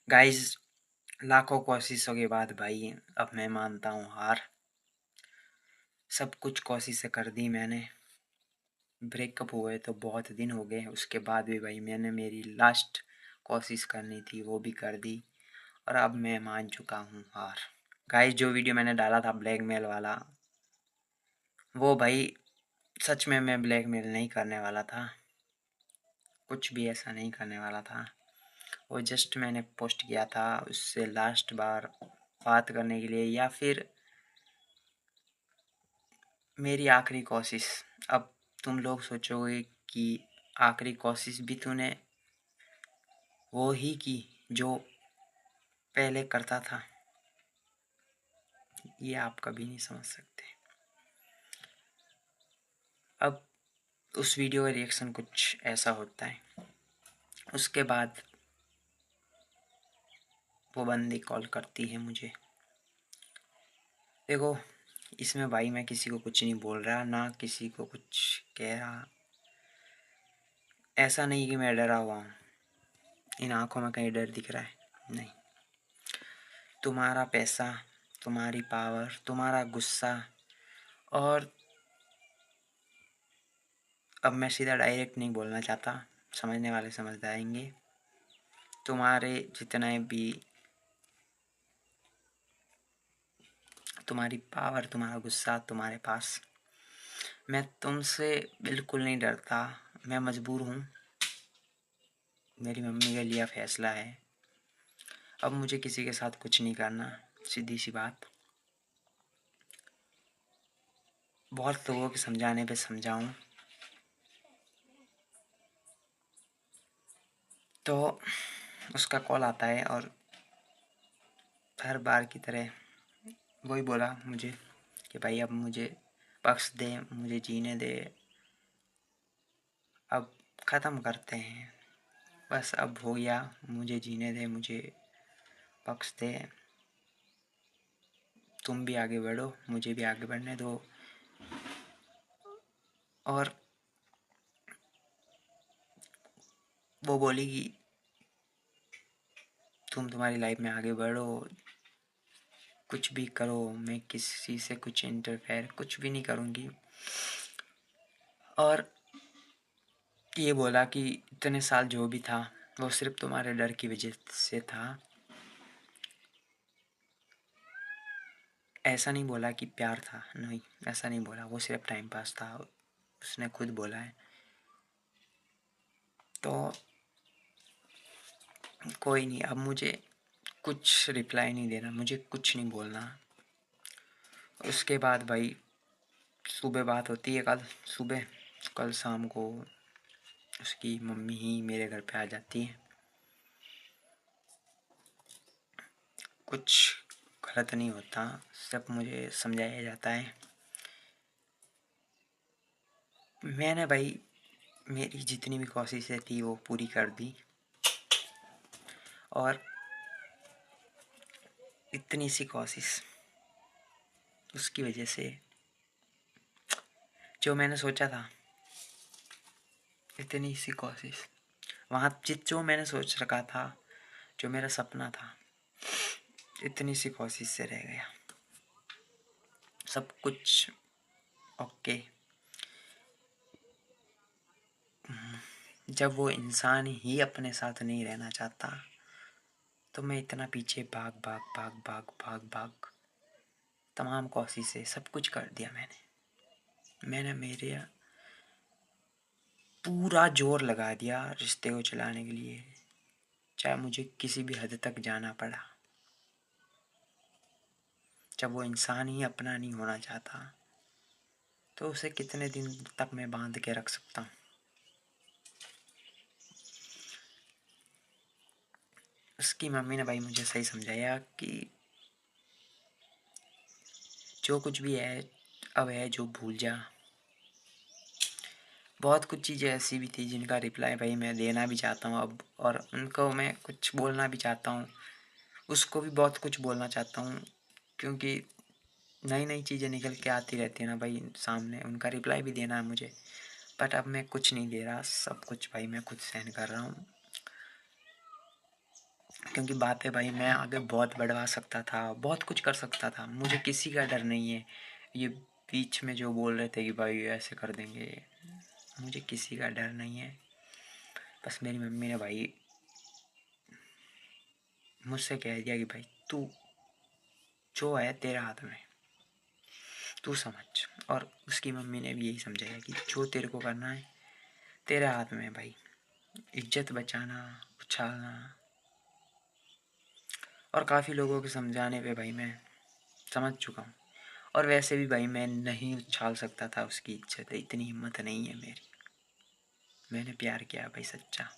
Guys, लाखों कोशिशों के बाद भाई अब मैं मानता हूँ हार। सब कुछ कोशिशें कर दी मैंने। ब्रेकअप हुए तो बहुत दिन हो गए, उसके बाद भी भाई मैंने मेरी लास्ट कोशिश करनी थी वो भी कर दी और अब मैं मान चुका हूँ हार। गाइस, जो वीडियो मैंने डाला था ब्लैकमेल वाला, वो भाई सच में मैं ब्लैकमेल नहीं करने वाला था। कुछ भी ऐसा नहीं करने वाला था। वो जस्ट मैंने पोस्ट किया था उससे लास्ट बार बात करने के लिए, या फिर मेरी आखिरी कोशिश। अब तुम लोग सोचोगे कि आखिरी कोशिश भी तूने वो ही की जो पहले करता था। ये आप कभी नहीं समझ सकते। अब उस वीडियो का रिएक्शन कुछ ऐसा होता है। उसके बाद वो बंदी कॉल करती है मुझे। देखो, इसमें भाई मैं किसी को कुछ नहीं बोल रहा, ना किसी को कुछ कह रहा। ऐसा नहीं कि मैं डरा हुआ हूँ, इन आँखों में कहीं डर दिख रहा है, नहीं। तुम्हारा पैसा, तुम्हारी पावर, तुम्हारा गुस्सा, और अब मैं सीधा डायरेक्ट नहीं बोलना चाहता, समझने वाले समझ जाएंगे। तुम्हारे जितने भी, तुम्हारी पावर, तुम्हारा गुस्सा तुम्हारे पास, मैं तुमसे बिल्कुल नहीं डरता। मैं मजबूर हूँ, मेरी मम्मी का लिया फैसला है। अब मुझे किसी के साथ कुछ नहीं करना, सीधी सी बात। बहुत लोगों के समझाने पे समझाऊँ तो उसका कॉल आता है और हर बार की तरह वही बोला मुझे कि भाई अब मुझे बख्श दे, मुझे जीने दे, अब ख़त्म करते हैं, बस अब हो गया, मुझे जीने दे, मुझे बख्श दे, तुम भी आगे बढ़ो, मुझे भी आगे बढ़ने दो। और वो बोली कि तुम तुम्हारी लाइफ में आगे बढ़ो, कुछ भी करो, मैं किसी से कुछ इंटरफेयर कुछ भी नहीं करूँगी। और ये बोला कि इतने साल जो भी था वो सिर्फ तुम्हारे डर की वजह से था। ऐसा नहीं बोला कि प्यार था, नहीं, ऐसा नहीं बोला, वो सिर्फ टाइम पास था, उसने खुद बोला है। तो कोई नहीं, अब मुझे कुछ रिप्लाई नहीं देना, मुझे कुछ नहीं बोलना। उसके बाद भाई सुबह बात होती है, कल सुबह, कल शाम को उसकी मम्मी ही मेरे घर पे आ जाती है। कुछ गलत नहीं होता, सब मुझे समझाया जाता है। मैंने भाई मेरी जितनी भी कोशिशें थी वो पूरी कर दी, और इतनी सी कोशिश, उसकी वजह से जो मैंने सोचा था, इतनी सी कोशिश वहाँ जो मैंने सोच रखा था, जो मेरा सपना था, इतनी सी कोशिश से रह गया। सब कुछ ओके। जब वो इंसान ही अपने साथ नहीं रहना चाहता तो मैं इतना पीछे भाग भाग भाग भाग भाग भाग तमाम कोशिशें सब कुछ कर दिया मैंने मेरे पूरा जोर लगा दिया रिश्ते को चलाने के लिए, चाहे मुझे किसी भी हद तक जाना पड़ा। जब वो इंसान ही अपना नहीं होना चाहता तो उसे कितने दिन तक मैं बांध के रख सकता हूँ। उसकी मम्मी ने भाई मुझे सही समझाया कि जो कुछ भी है अब है, जो भूल जा। बहुत कुछ चीज़ें ऐसी भी थी जिनका रिप्लाई भाई मैं देना भी चाहता हूँ अब, और उनको मैं कुछ बोलना भी चाहता हूँ, उसको भी बहुत कुछ बोलना चाहता हूँ, क्योंकि नई नई चीज़ें निकल के आती रहती है ना भाई सामने, उनका रिप्लाई भी देना है मुझे। बट अब मैं कुछ नहीं दे रहा, सब कुछ भाई मैं खुद सहन कर रहा हूँ। क्योंकि बातें भाई मैं आगे बहुत बढ़वा सकता था, बहुत कुछ कर सकता था। मुझे किसी का डर नहीं है। ये बीच में जो बोल रहे थे कि भाई ऐसे कर देंगे, मुझे किसी का डर नहीं है। बस मेरी मम्मी ने भाई मुझसे कह दिया कि भाई तू जो है तेरे हाथ में, तू समझ। और उसकी मम्मी ने भी यही समझाया कि जो तेरे को करना है तेरे हाथ में है भाई। इज्जत बचाना, उछालना। और काफ़ी लोगों के समझाने पे भाई मैं समझ चुका हूँ। और वैसे भी भाई मैं नहीं उछाल सकता था उसकी इज्जत, इतनी हिम्मत नहीं है मेरी। मैंने प्यार किया भाई सच्चा।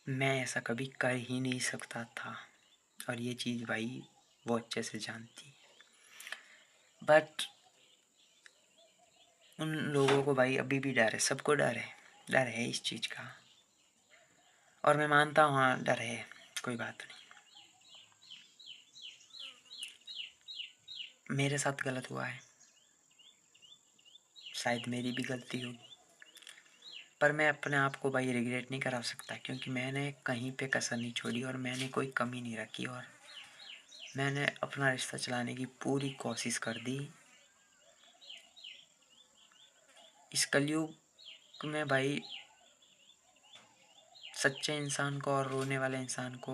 मैं ऐसा कभी कर ही नहीं सकता था, और ये चीज़ भाई वो अच्छे से जानती है। बट उन लोगों को भाई अभी भी डर है, सबको डर है इस चीज़ का। और मैं मानता हूँ हाँ डर है, कोई बात नहीं। मेरे साथ गलत हुआ है, शायद मेरी भी गलती होगी, पर मैं अपने आप को भाई रिग्रेट नहीं करा सकता, क्योंकि मैंने कहीं पे कसर नहीं छोड़ी और मैंने कोई कमी नहीं रखी। और मैंने अपना रिश्ता चलाने की पूरी कोशिश कर दी। इस कलयुग में भाई सच्चे इंसान को और रोने वाले इंसान को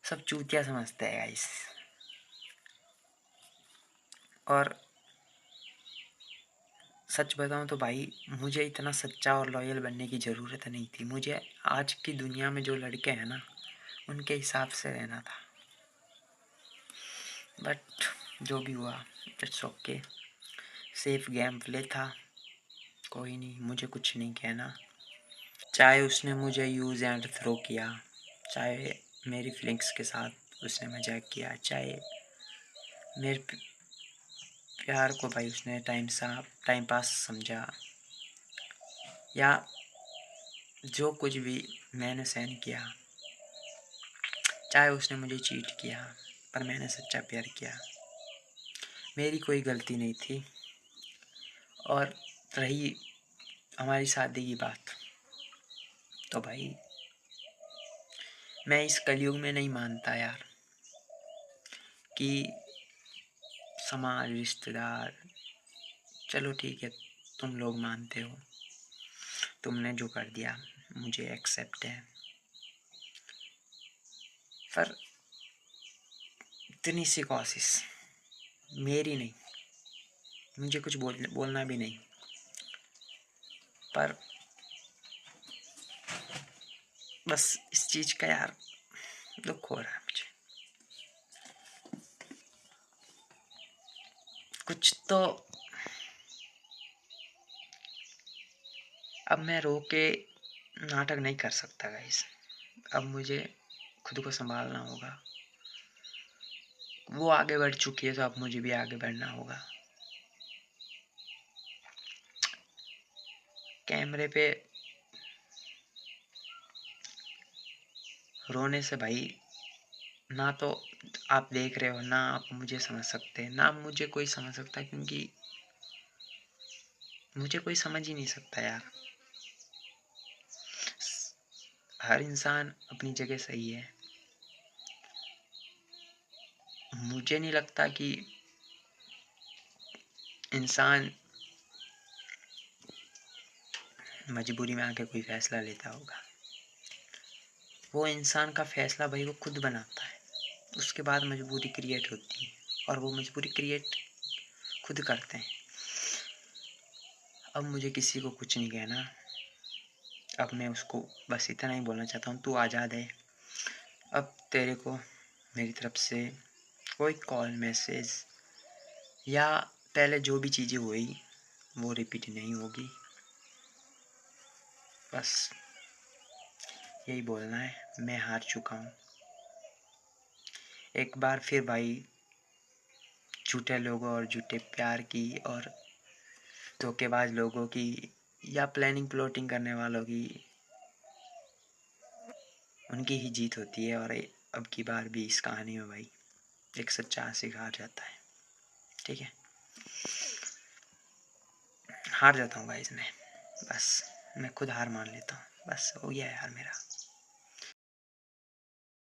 सब चूतिया समझते हैं गाइस। और सच बताऊं तो भाई मुझे इतना सच्चा और लॉयल बनने की ज़रूरत नहीं थी। मुझे आज की दुनिया में जो लड़के हैं ना उनके हिसाब से रहना था। बट जो भी हुआ it's okay. Safe game play था, कोई नहीं, मुझे कुछ नहीं कहना। चाहे उसने मुझे यूज़ एंड थ्रो किया, चाहे मेरी फीलिंग्स के साथ उसने मजाक किया, चाहे मेरे प्यार को भाई उसने टाइम पास समझा, या जो कुछ भी मैंने सहन किया, चाहे उसने मुझे चीट किया, पर मैंने सच्चा प्यार किया। मेरी कोई गलती नहीं थी। और रही हमारी शादी की बात, तो भाई मैं इस कलयुग में नहीं मानता यार कि समाज, रिश्तेदार, चलो ठीक है तुम लोग मानते हो, तुमने जो कर दिया मुझे एक्सेप्ट है, पर इतनी सी कोशिश मेरी नहीं, मुझे कुछ बोलना भी नहीं, पर बस इस चीज़ का यार दुख हो रहा है मुझे। कुछ तो अब मैं रो के नाटक नहीं कर सकता गाइस। अब मुझे खुद को संभालना होगा। वो आगे बढ़ चुकी है तो अब मुझे भी आगे बढ़ना होगा। कैमरे पे रोने से भाई ना तो आप देख रहे हो, ना आप मुझे समझ सकते, ना मुझे कोई समझ सकता, क्योंकि मुझे कोई समझ ही नहीं सकता यार। हर इंसान अपनी जगह सही है। मुझे नहीं लगता कि इंसान मजबूरी में आके कोई फैसला लेता होगा। वो इंसान का फैसला भाई वो खुद बनाता है, उसके बाद मजबूरी क्रिएट होती है, और वो मजबूरी क्रिएट खुद करते हैं। अब मुझे किसी को कुछ नहीं कहना। अब मैं उसको बस इतना ही बोलना चाहता हूँ, तू आज़ाद है। अब तेरे को मेरी तरफ से कोई कॉल, मैसेज, या पहले जो भी चीज़ें हुई वो रिपीट नहीं होगी। बस यही बोलना है, मैं हार चुका हूँ। एक बार फिर भाई झूठे लोगों और झूठे प्यार की और धोखेबाज लोगों की या प्लानिंग प्लॉटिंग करने वालों की, उनकी ही जीत होती है। और अब की बार भी इस कहानी में भाई एक सच्चा आशिक हार जाता है। ठीक है, हार जाता हूँ भाई इसमें, बस मैं खुद हार मान लेता हूँ। बस हो गया यार मेरा।